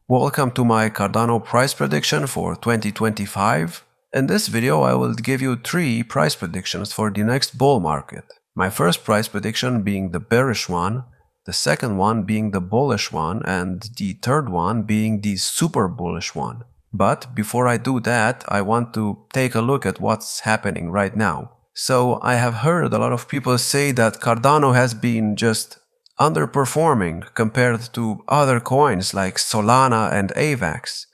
Welcome to my Cardano price prediction for 2025. In this video I will give you 3 price predictions for the next bull market. My first price prediction being the bearish one, the second one being the bullish one, and the third one being the super bullish one. But before I do that, I want to take a look at what's happening right now. So I have heard a lot of people say that Cardano has been just underperforming compared to other coins like Solana and AVAX.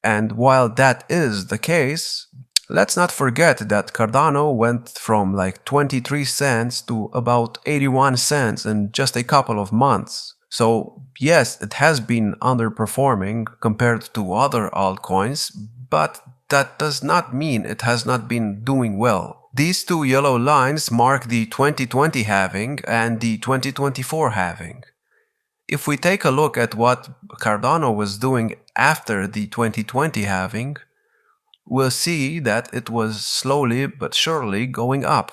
And while that is the case, let's not forget that Cardano went from like 23 cents to about 81 cents in just a couple of months. So yes, it has been underperforming compared to other altcoins, but that does not mean it has not been doing well. These 2 yellow lines mark the 2020 halving and the 2024 halving. If we take a look at what Cardano was doing after the 2020 halving, we'll see that it was slowly but surely going up.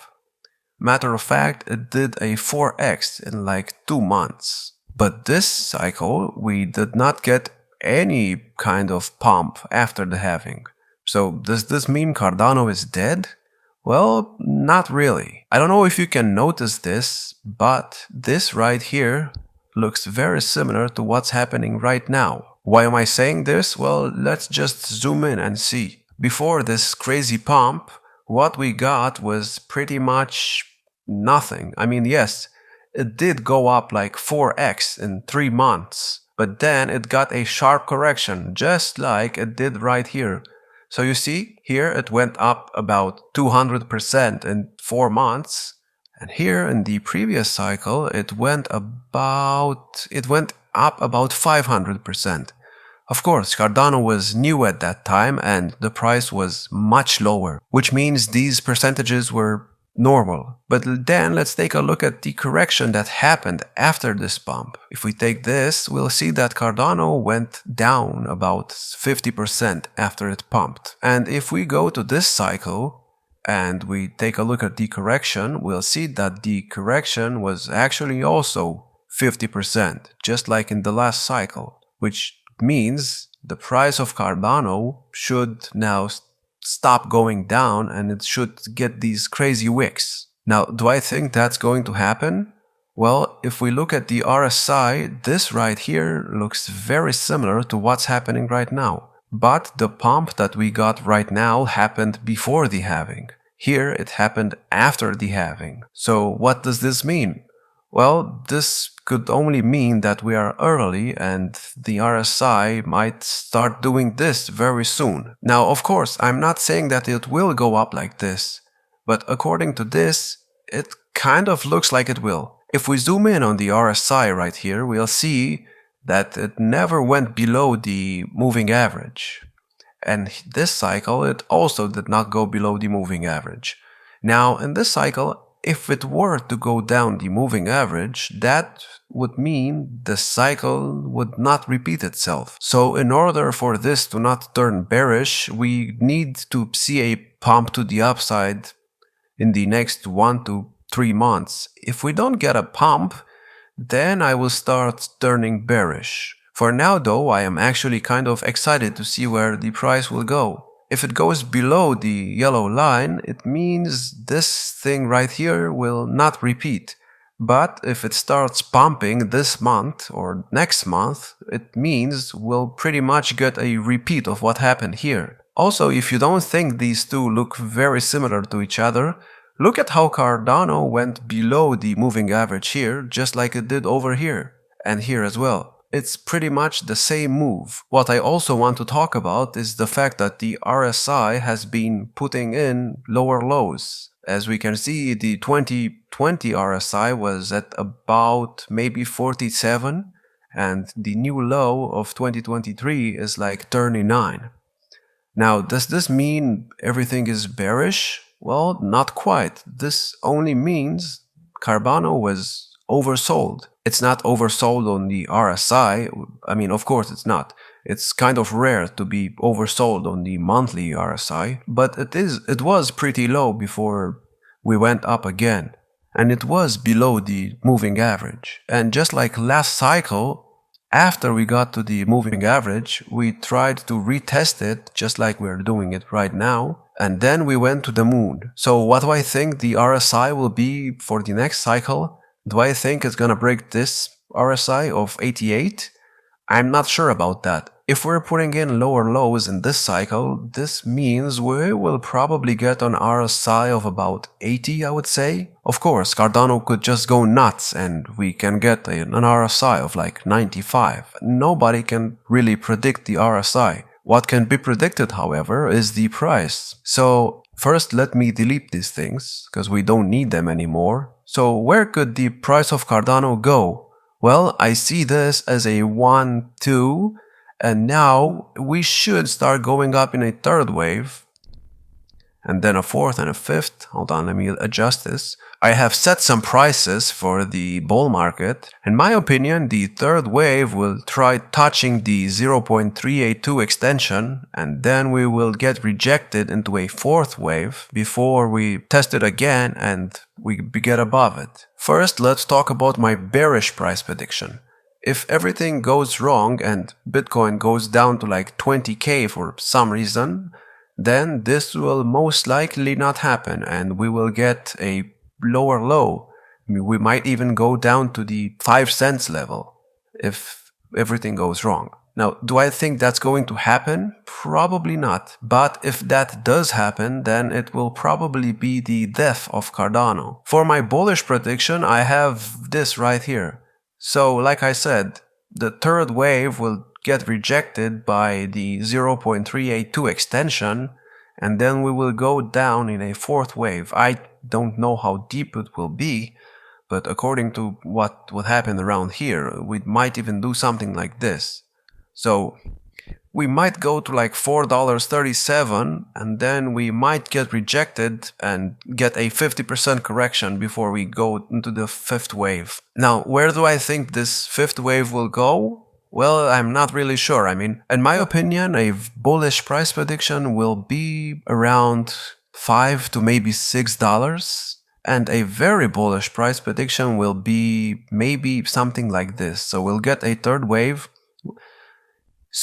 Matter of fact, it did a 4x in like 2 months. But this cycle, we did not get any kind of pump after the halving. So does this mean Cardano is dead? Well, not really. I don't know if you can notice this, but this right here looks very similar to what's happening right now. Why am I saying this? Well, let's just zoom in and see. Before this crazy pump, what we got was pretty much nothing. I mean, yes, it did go up like 4x in 3 months, but then it got a sharp correction, just like it did right here. So you see, here it went up about 200% in 4 months. And here in the previous cycle, it went up about 500%. Of course, Cardano was new at that time and the price was much lower, which means these percentages were normal. But then let's take a look at the correction that happened after this pump. If we take this, we'll see that Cardano went down about 50% after it pumped. And if we go to this cycle and we take a look at the correction, we'll see that the correction was actually also 50%, just like in the last cycle, which means the price of Cardano should now stop going down and it should get these crazy wicks. Now, do I think that's going to happen? Well, if we look at the RSI, this right here looks very similar to what's happening right now. But the pump that we got right now happened before the halving. Here it happened after the halving. So what does this mean? Well, this could only mean that we are early and the RSI might start doing this very soon. Now, of course, I'm not saying that it will go up like this, but according to this, it kind of looks like it will. If we zoom in on the RSI right here, we'll see that it never went below the moving average. And this cycle, it also did not go below the moving average. Now, in this cycle, if it were to go down the moving average, that would mean the cycle would not repeat itself. So in order for this to not turn bearish, we need to see a pump to the upside in the next 1 to 3 months. If we don't get a pump, then I will start turning bearish. For now though, I am actually kind of excited to see where the price will go. If it goes below the yellow line, it means this thing right here will not repeat. But if it starts pumping this month or next month, it means we'll pretty much get a repeat of what happened here. Also, if you don't think these two look very similar to each other, look at how Cardano went below the moving average here, just like it did over here, and here as well. It's pretty much the same move. What I also want to talk about is the fact that the RSI has been putting in lower lows. As we can see, the 2020 RSI was at about maybe 47, and the new low of 2023 is like 39. Now, does this mean everything is bearish? Well, not quite. This only means Cardano was oversold. It's not oversold on the RSI. I mean, of course it's not. It's kind of rare to be oversold on the monthly RSI, but it was pretty low before we went up again. And it was below the moving average. And just like last cycle, After we got to the moving average, we tried to retest it just like we're doing it right now. And then we went to the moon. So what do I think the RSI will be for the next cycle? Do I think it's gonna break this RSI of 88? I'm not sure about that. If we're putting in lower lows in this cycle, this means we will probably get an RSI of about 80, I would say. Of course, Cardano could just go nuts and we can get an RSI of like 95. Nobody can really predict the RSI. What can be predicted, however, is the price. So first let me delete these things, because we don't need them anymore. So where could the price of Cardano go? Well, I see this as a 1, 2, and now we should start going up in a third wave, and then a fourth and a fifth. Hold on, let me adjust this. I have set some prices for the bull market. In my opinion, the third wave will try touching the 0.382 extension, and then we will get rejected into a fourth wave before we test it again and we get above it. First, let's talk about my bearish price prediction. If everything goes wrong and Bitcoin goes down to like 20k for some reason, then this will most likely not happen and we will get a lower low. We might even go down to the 5 cents level if everything goes wrong. Now, do I think that's going to happen? Probably not. But if that does happen, then it will probably be the death of Cardano. For my bullish prediction, I have this right here. So, like I said, the third wave will get rejected by the 0.382 extension, and then we will go down in a fourth wave. I don't know how deep it will be, but according to what would happen around here, we might even do something like this. So we might go to like $4.37, and then we might get rejected and get a 50% correction before we go into the fifth wave. Now, where do I think this fifth wave will go? Well, I'm not really sure. I mean, in my opinion, a bullish price prediction will be around $5 to maybe $6. And a very bullish price prediction will be maybe something like this. So we'll get a third wave.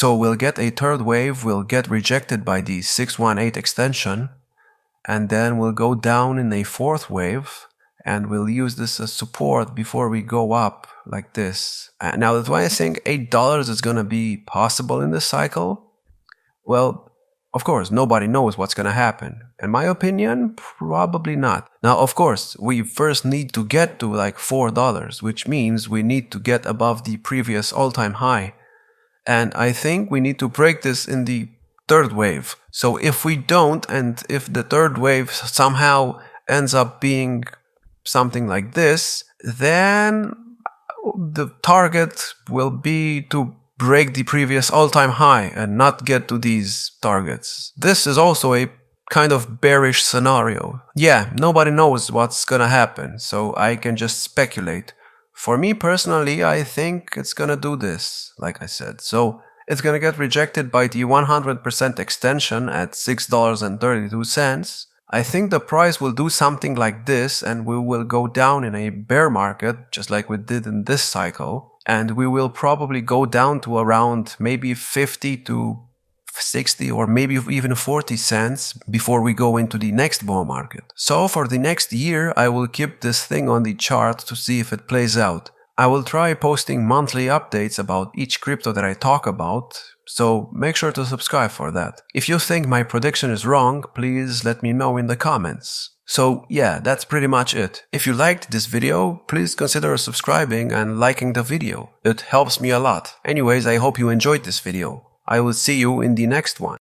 We'll get rejected by the 618 extension, and then we'll go down in a fourth wave, and we'll use this as support before we go up like this. Now, that's why I think $8 is going to be possible in this cycle. Well, of course, nobody knows what's going to happen. In my opinion, probably not. Now, of course, we first need to get to like $4, which means we need to get above the previous all-time high. And I think we need to break this in the third wave. So if we don't, and if the third wave somehow ends up being something like this, then the target will be to break the previous all-time high and not get to these targets. This is also a kind of bearish scenario. Yeah, nobody knows what's gonna happen, so I can just speculate. For me personally, I think it's gonna do this, like I said. So it's gonna get rejected by the 100% extension at $6.32. I think the price will do something like this, and we will go down in a bear market, just like we did in this cycle. And we will probably go down to around maybe 50 to 60 or maybe even 40 cents before we go into the next bull market. So for the next year, I will keep this thing on the chart to see if it plays out. I will try posting monthly updates about each crypto that I talk about, so make sure to subscribe for that. If you think my prediction is wrong, please let me know in the comments. So yeah, that's pretty much it. If you liked this video, please consider subscribing and liking the video. It helps me a lot. Anyways, I hope you enjoyed this video. I will see you in the next one.